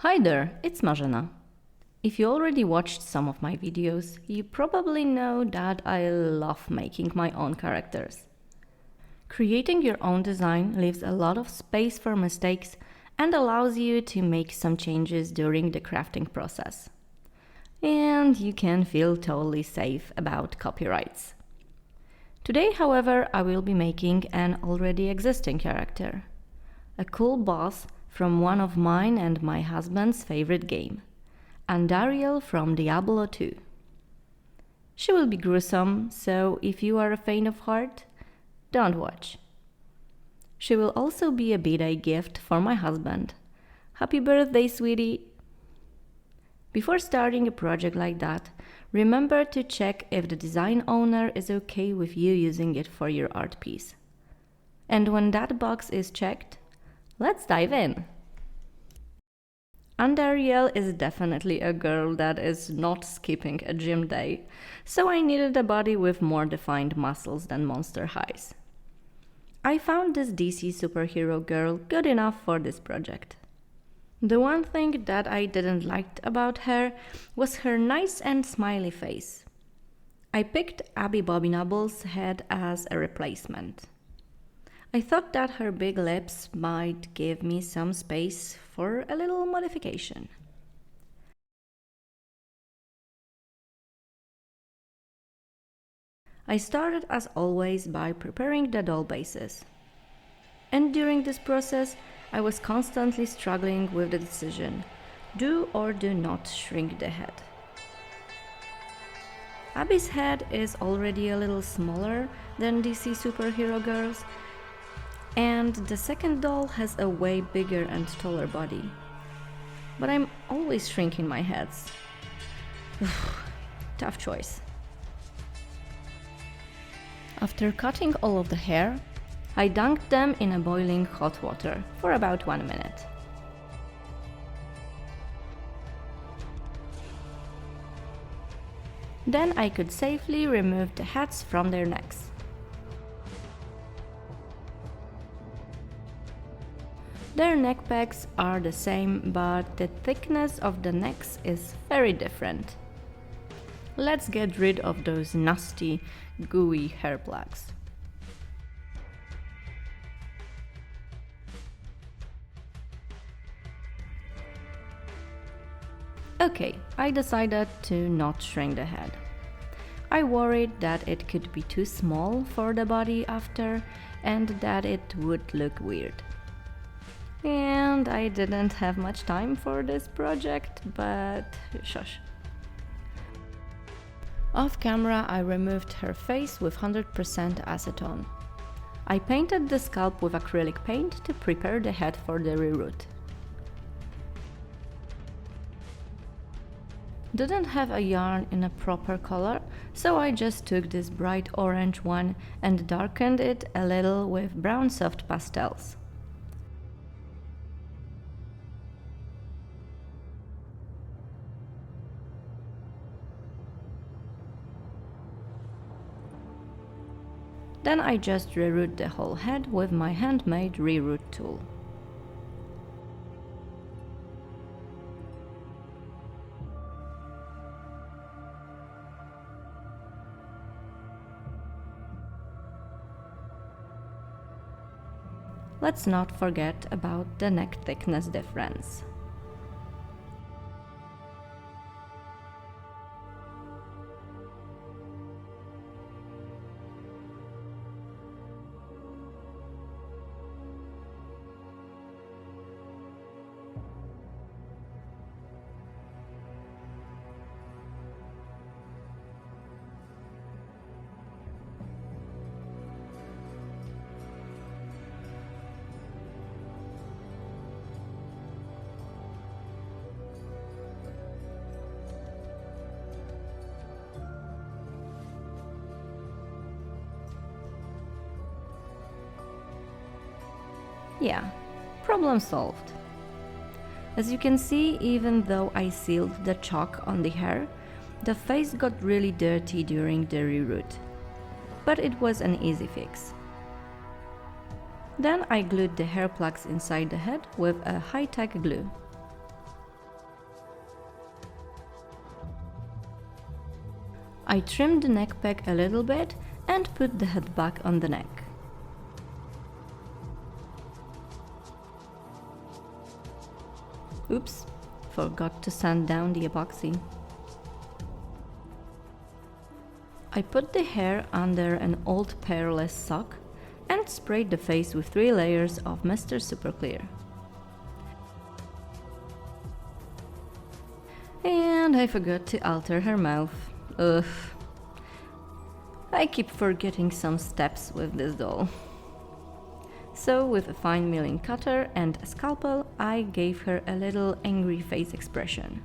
Hi there, it's Marzena. If you already watched some of my videos, you probably know that I love making my own characters. Creating your own design leaves a lot of space for mistakes and allows you to make some changes during the crafting process. And you can feel totally safe about copyrights. Today, however, I will be making an already existing character. A cool boss from one of mine and my husband's favorite game, Andariel from Diablo II. She will be gruesome, so if you are a faint of heart, don't watch. She will also be a B-Day gift for my husband. Happy birthday, sweetie! Before starting a project like that, remember to check if the design owner is okay with you using it for your art piece. And when that box is checked, let's dive in! Andariel is definitely a girl that is not skipping a gym day, so I needed a body with more defined muscles than Monster High's. I found this DC superhero girl good enough for this project. The one thing that I didn't like about her was her nice and smiley face. I picked Abby Bobby-Nubble's head as a replacement. I thought that her big lips might give me some space for a little modification. I started as always by preparing the doll bases. And during this process, I was constantly struggling with the decision, do or do not shrink the head. Abby's head is already a little smaller than DC superhero girls, and the second doll has a way bigger and taller body. But I'm always shrinking my heads. Tough choice. After cutting all of the hair, I dunked them in a boiling hot water for about 1 minute. Then I could safely remove the heads from their necks. Their neck pegs are the same, but the thickness of the necks is very different. Let's get rid of those nasty, gooey hair plugs. Okay, I decided to not shrink the head. I worried that it could be too small for the body after and that it would look weird. And I didn't have much time for this project, but shush. Off camera, I removed her face with 100% acetone. I painted the scalp with acrylic paint to prepare the head for the reroot. Didn't have a yarn in a proper color, so I just took this bright orange one and darkened it a little with brown soft pastels. Then I just reroot the whole head with my handmade reroot tool. Let's not forget about the neck thickness difference. Yeah, problem solved. As you can see, even though I sealed the chalk on the hair, the face got really dirty during the reroot. But it was an easy fix. Then I glued the hair plugs inside the head with a high-tech glue. I trimmed the neck pack a little bit and put the head back on the neck. Oops, forgot to sand down the epoxy. I put the hair under an old Pearless sock and sprayed the face with 3 layers of Mr. Super Clear. And I forgot to alter her mouth. Ugh. I keep forgetting some steps with this doll. So with a fine milling cutter and a scalpel, I gave her a little angry face expression.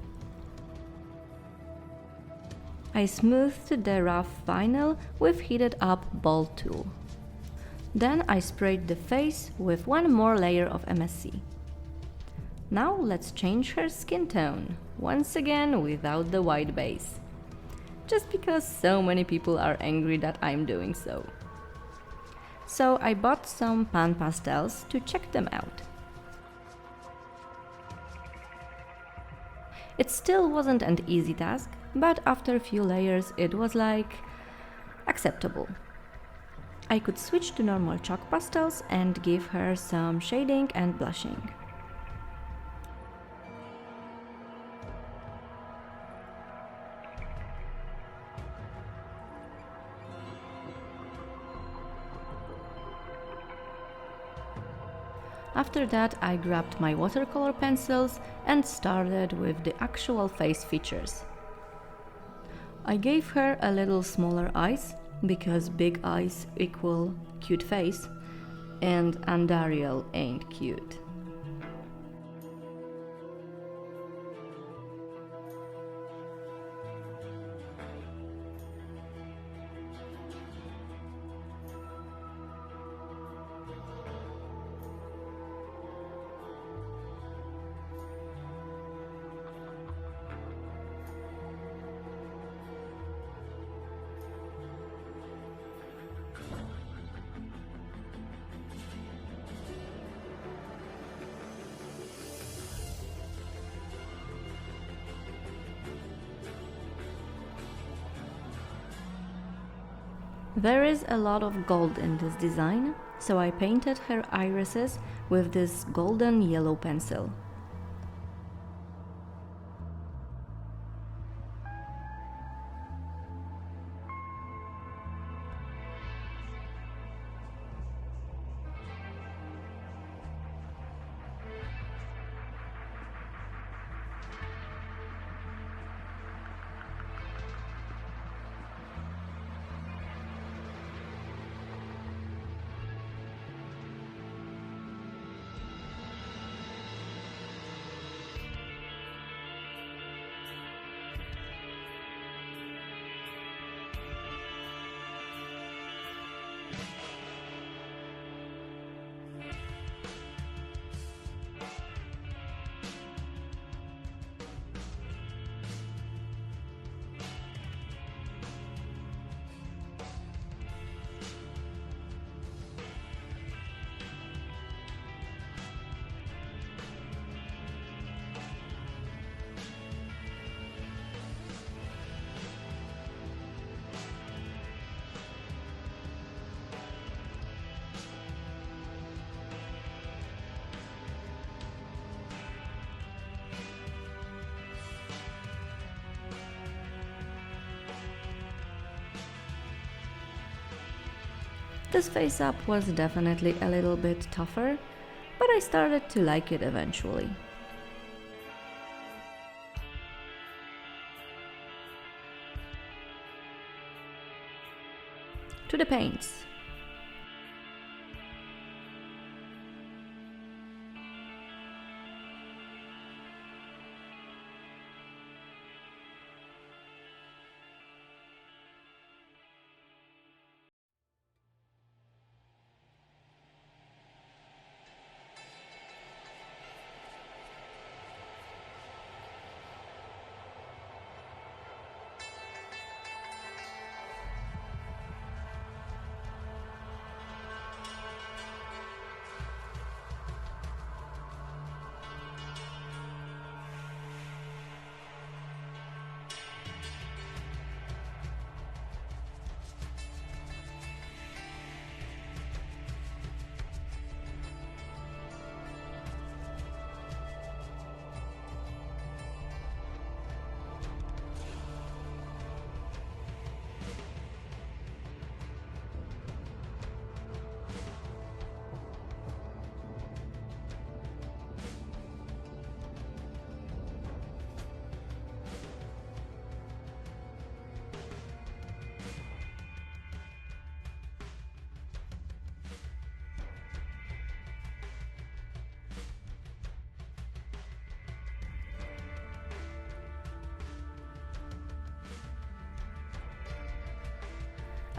I smoothed the rough vinyl with heated up ball tool. Then I sprayed the face with 1 more layer of MSC. Now let's change her skin tone, once again without the white base. Just because so many people are angry that I'm doing so. So I bought some pan pastels to check them out. It still wasn't an easy task, but after a few layers it was like acceptable. I could switch to normal chalk pastels and give her some shading and blushing. After that, I grabbed my watercolor pencils and started with the actual face features. I gave her a little smaller eyes, because big eyes equal cute face, and Andariel ain't cute. There is a lot of gold in this design, so I painted her irises with this golden yellow pencil. This face-up was definitely a little bit tougher, but I started to like it eventually. To the paints.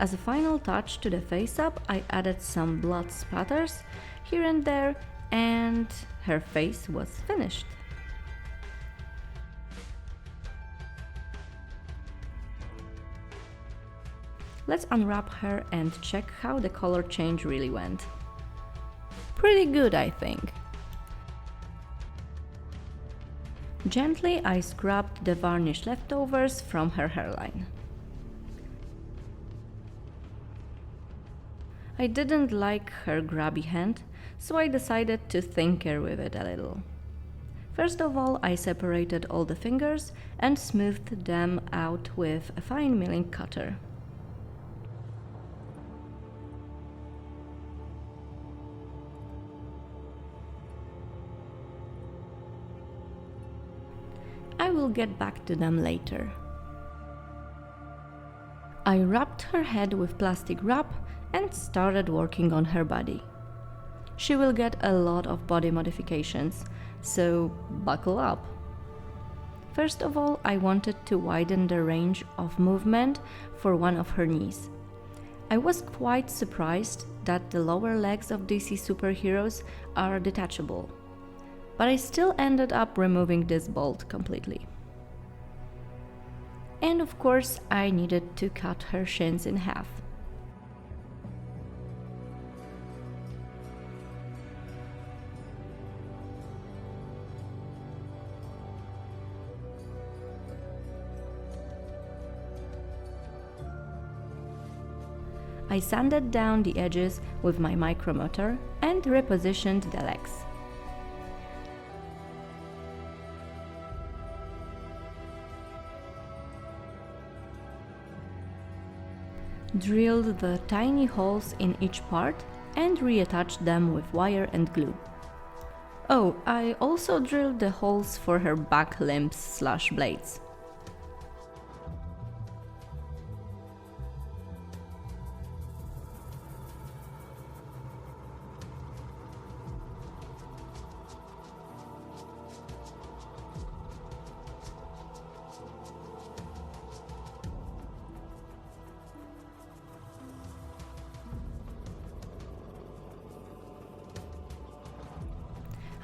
As a final touch to the face-up, I added some blood spatters here and there, and her face was finished. Let's unwrap her and check how the color change really went. Pretty good, I think. Gently, I scrubbed the varnish leftovers from her hairline. I didn't like her grubby hand, so I decided to tinker with it a little. First of all, I separated all the fingers and smoothed them out with a fine milling cutter. I will get back to them later. I wrapped her head with plastic wrap and started working on her body. She will get a lot of body modifications, so buckle up. First of all, I wanted to widen the range of movement for one of her knees. I was quite surprised that the lower legs of DC superheroes are detachable, but I still ended up removing this bolt completely. And of course, I needed to cut her shins in half. I sanded down the edges with my micromotor and repositioned the legs. Drilled the tiny holes in each part and reattached them with wire and glue. Oh, I also drilled the holes for her back limbs/blades.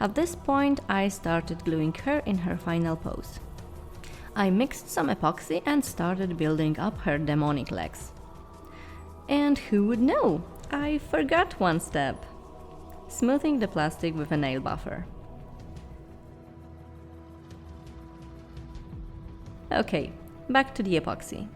At this point, I started gluing her in her final pose. I mixed some epoxy and started building up her demonic legs. And who would know? I forgot one step. Smoothing the plastic with a nail buffer. Okay, back to the epoxy.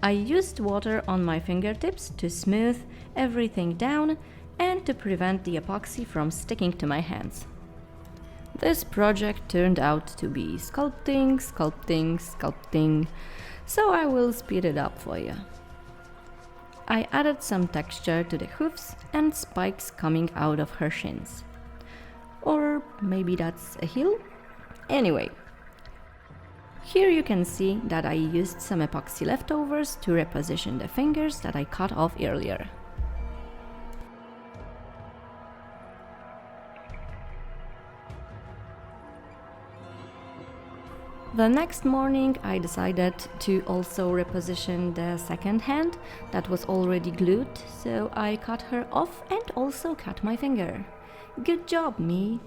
I used water on my fingertips to smooth everything down and to prevent the epoxy from sticking to my hands. This project turned out to be sculpting, so I will speed it up for you. I added some texture to the hoofs and spikes coming out of her shins. Or maybe that's a heel? Anyway. Here you can see that I used some epoxy leftovers to reposition the fingers that I cut off earlier. The next morning I decided to also reposition the second hand that was already glued, so I cut her off and also cut my finger. Good job, me!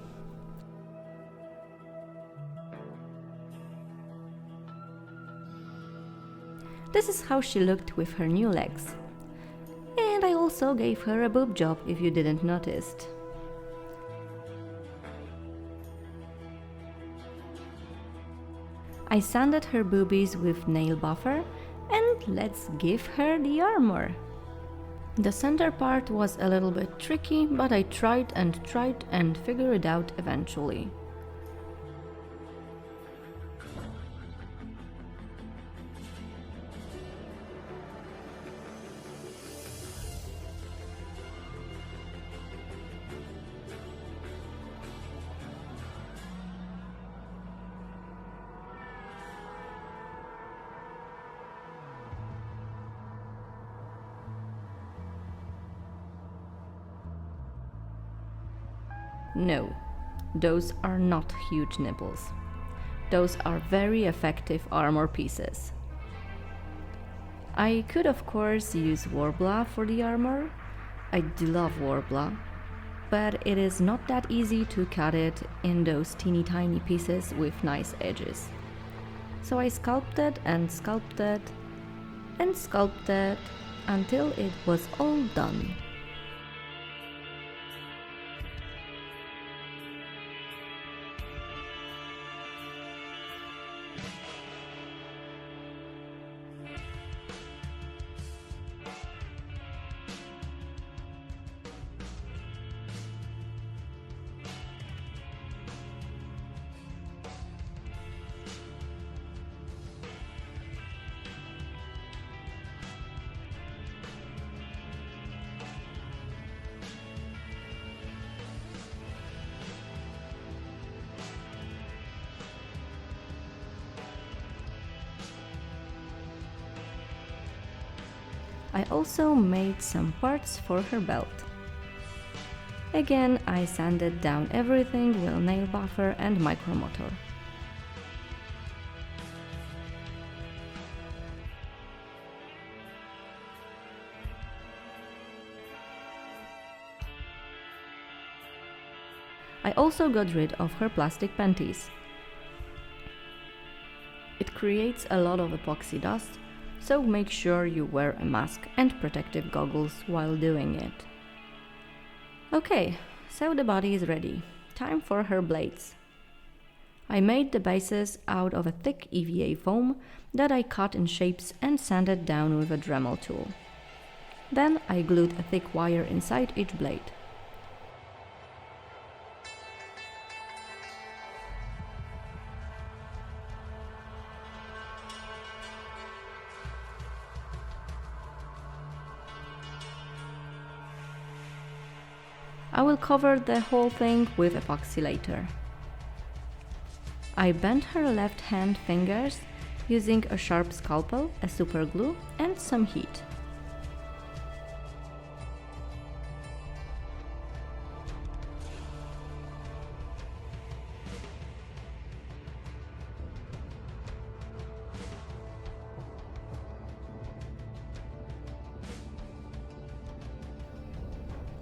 This is how she looked with her new legs. And I also gave her a boob job if you didn't notice. I sanded her boobies with nail buffer and let's give her the armor. The center part was a little bit tricky, but I tried and figured it out eventually. No, those are not huge nipples. Those are very effective armor pieces. I could of course use Warbler for the armor. I do love Warbler, but it is not that easy to cut it in those teeny tiny pieces with nice edges. So I sculpted and sculpted and sculpted until it was all done. I also made some parts for her belt. Again, I sanded down everything with nail buffer and micromotor. I also got rid of her plastic panties. It creates a lot of epoxy dust, so make sure you wear a mask and protective goggles while doing it. Okay, so the body is ready. Time for her blades. I made the bases out of a thick EVA foam that I cut in shapes and sanded down with a Dremel tool. Then I glued a thick wire inside each blade. I will cover the whole thing with epoxy later. I bent her left hand fingers using a sharp scalpel, a super glue and some heat.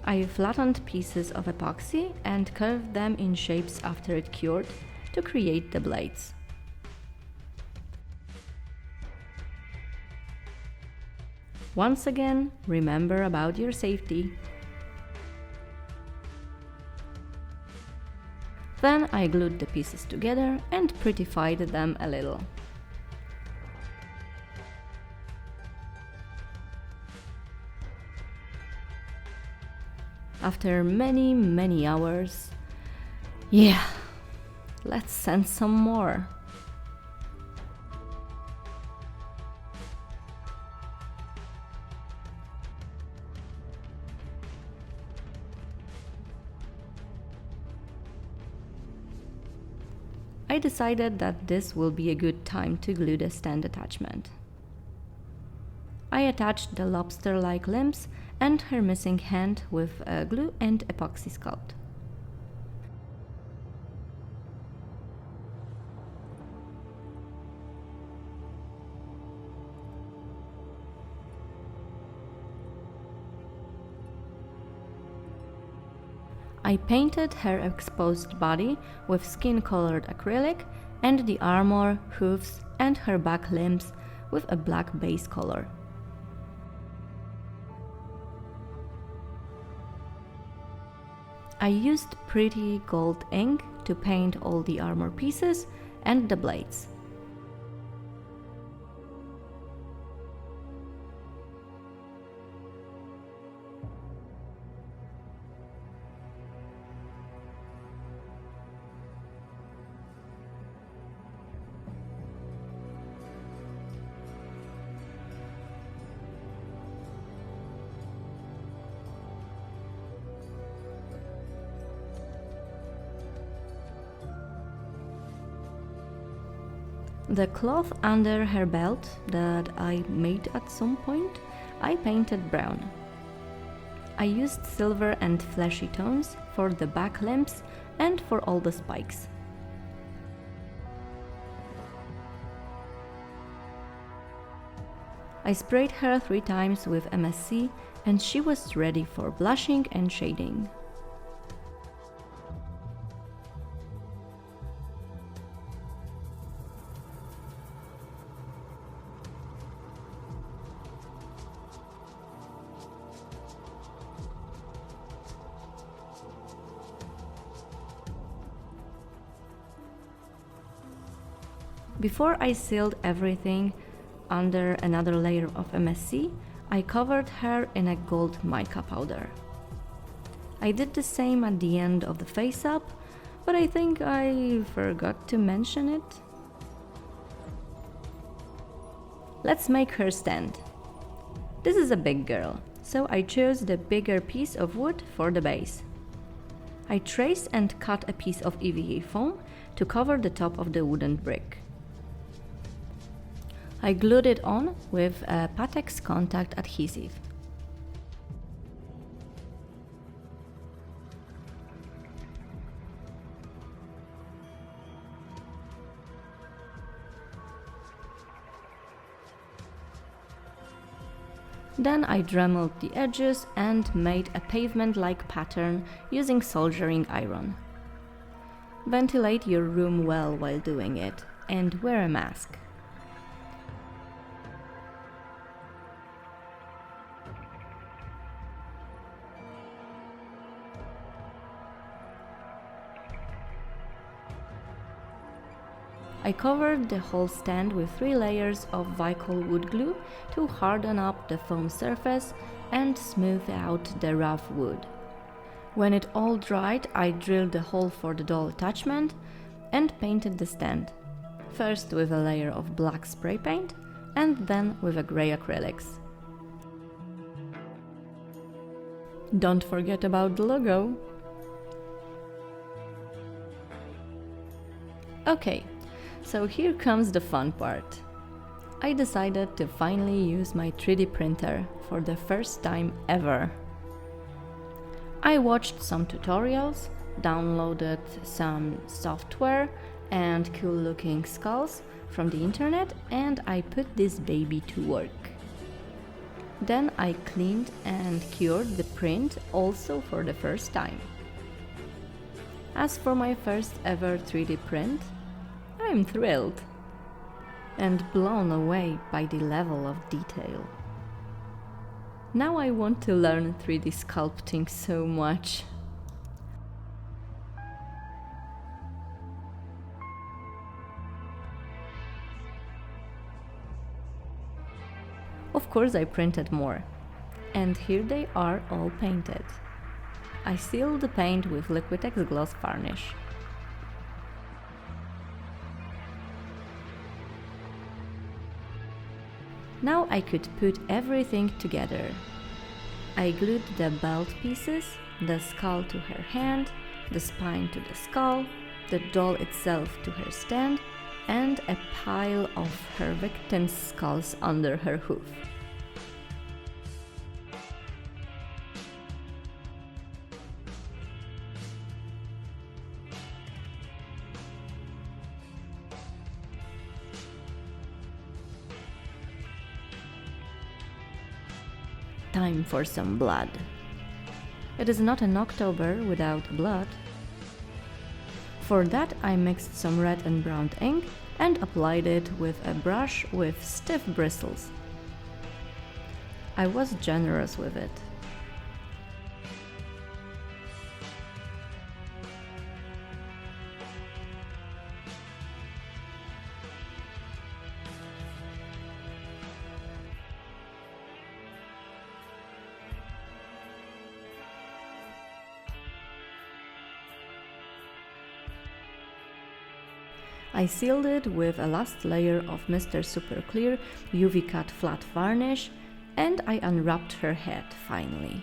I flattened pieces of epoxy and curved them in shapes after it cured to create the blades. Once again, remember about your safety. Then I glued the pieces together and prettified them a little. After many hours, yeah, let's send some more. I decided that this will be a good time to glue the stand attachment. I attached the lobster-like limbs and her missing hand with glue and epoxy sculpt. I painted her exposed body with skin-colored acrylic and the armor, hooves and her back limbs with a black base color. I used pretty gold ink to paint all the armor pieces and the blades. The cloth under her belt that I made at some point, I painted brown. I used silver and fleshy tones for the back limbs and for all the spikes. I sprayed her 3 times with MSC and she was ready for blushing and shading. Before I sealed everything under another layer of MSC, I covered her in a gold mica powder. I did the same at the end of the face up, but I think I forgot to mention it. Let's make her stand. This is a big girl, so I chose the bigger piece of wood for the base. I traced and cut a piece of EVA foam to cover the top of the wooden brick. I glued it on with a Pateks contact adhesive. Then I dremeled the edges and made a pavement-like pattern using soldering iron. Ventilate your room well while doing it and wear a mask. I covered the whole stand with 3 layers of Vicol wood glue to harden up the foam surface and smooth out the rough wood. When it all dried, I drilled the hole for the doll attachment and painted the stand, first with a layer of black spray paint and then with a grey acrylics. Don't forget about the logo! Okay. So here comes the fun part. I decided to finally use my 3D printer for the first time ever. I watched some tutorials, downloaded some software and cool looking skulls from the internet, and I put this baby to work. Then I cleaned and cured the print also for the first time. As for my first ever 3D print, I'm thrilled and blown away by the level of detail. Now I want to learn 3D sculpting so much. Of course I printed more, and here they are all painted. I sealed the paint with Liquitex gloss varnish. Now I could put everything together. I glued the belt pieces, the skull to her hand, the spine to the skull, the doll itself to her stand, and a pile of her victims' skulls under her hoof. Time for some blood. It is not an October without blood. For that I mixed some red and brown ink and applied it with a brush with stiff bristles. I was generous with it. I sealed it with a last layer of Mr. Super Clear UV Cut flat varnish, and I unwrapped her head finally.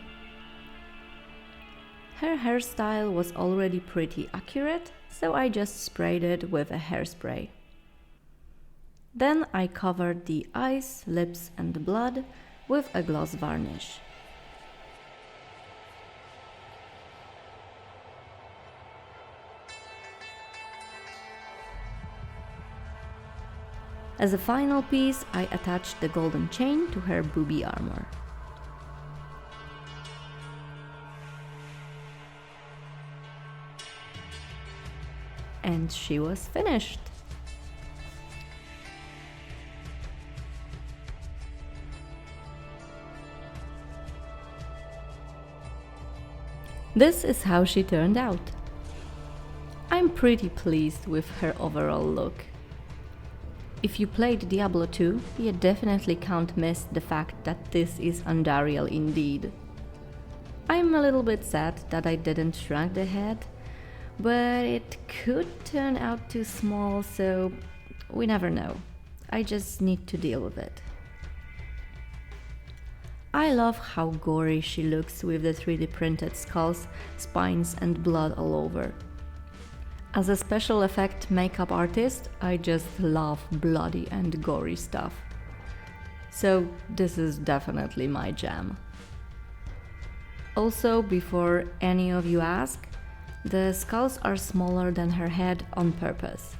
Her hairstyle was already pretty accurate, so I just sprayed it with a hairspray. Then I covered the eyes, lips and the blood with a gloss varnish. As a final piece, I attached the golden chain to her booby armor. And she was finished. This is how she turned out. I'm pretty pleased with her overall look. If you played Diablo 2, you definitely can't miss the fact that this is Andariel indeed. I'm a little bit sad that I didn't shrink the head, but it could turn out too small, so we never know. I just need to deal with it. I love how gory she looks with the 3D printed skulls, spines and blood all over. As a special effect makeup artist, I just love bloody and gory stuff. So this is definitely my jam. Also, before any of you ask, the skulls are smaller than her head on purpose.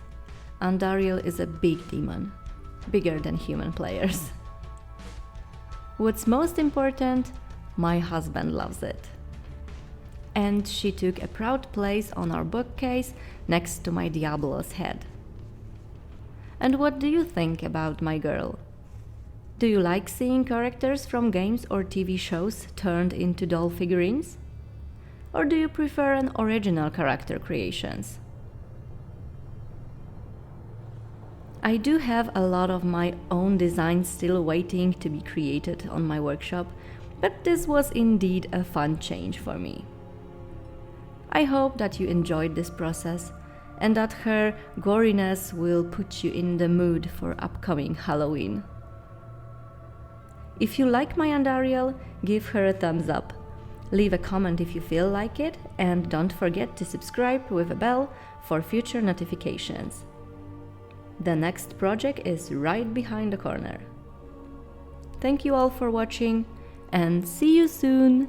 Andariel is a big demon, bigger than human players. What's most important, my husband loves it. And she took a proud place on our bookcase next to my Diablo's head. And what do you think about my girl? Do you like seeing characters from games or TV shows turned into doll figurines? Or do you prefer an original character creations? I do have a lot of my own designs still waiting to be created on my workshop, but this was indeed a fun change for me. I hope that you enjoyed this process and that her goriness will put you in the mood for upcoming Halloween. If you like my Andariel, give her a thumbs up. Leave a comment if you feel like it, and don't forget to subscribe with a bell for future notifications. The next project is right behind the corner. Thank you all for watching, and see you soon!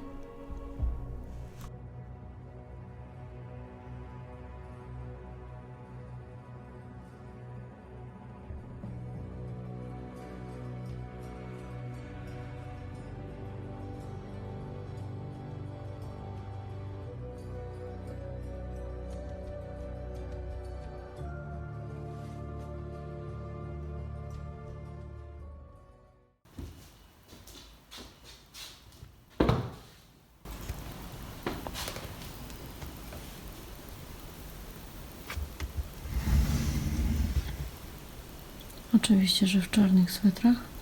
Oczywiście, że w czarnych swetrach.